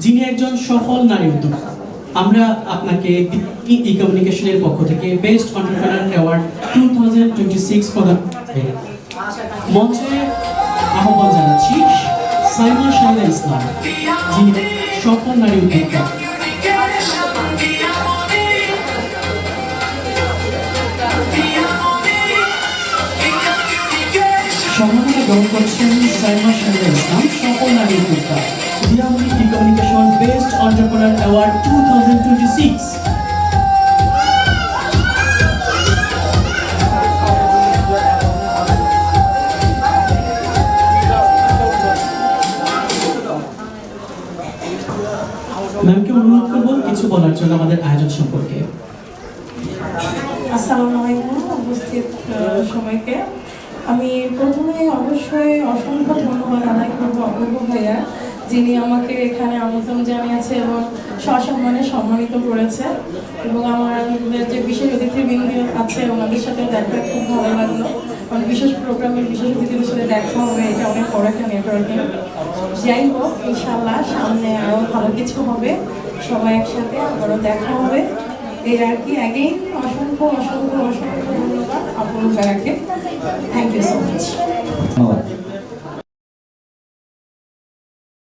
যিনি একজন সফল নারী উদ্যোক্তা। আমরা আপনাকে ই কমিউনিকেশনের পক্ষ থেকে বেস্ট এন্টারপ্রেনার অ্যাওয়ার্ড 2026 প্রদান করতে মঞ্চে আহ্বান জানাচ্ছি সাইমা শাহিদা ইসলাম, যিনি সফল নারী উদ্যোক্তা। সম্মাননা গ্রহণ করছেন সাইমা শাহিদা ইসলাম, সফল নারী উদ্যোক্তা, দিয়ামণি ই কমিউনিকেশন বেস্ট এন্টারপ্রেনার অ্যাওয়ার্ড 2026। ম্যামকে অনুরোধ করবো কিছু বলার জন্য আমাদের আয়োজন সম্পর্কে। আসসালামু আলাইকুম উপস্থিত সবাইকে। আমি প্রথমে অবশ্যই অসংখ্য ধন্যবাদ আদায় করবো অপূর্ব ভাইয়া, যিনি আমাকে এখানে আমন্ত্রণ জানিয়েছে এবং সসম্মানে সম্মানিত করেছে, এবং আমার যে বিশেষ অতিথিবৃন্দ আছে ওনাদের সাথে দেখা খুব ভালো লাগলো। কারণ বিশেষ প্রোগ্রামের বিশেষ অতিথিদের সাথে দেখা হবে, এটা অনেক বড় একটা নেটওয়ার্কিং। যাই হোক, ইনশাআল্লাহ সামনে আরও ভালো কিছু হবে, সবাই একসাথে আবারও দেখা হবে, এই আর কি। আগেই অসংখ্য অসংখ্য অসংখ্য ধন্যবাদ অপূর্ব ভাইয়াকে। Thank you so much.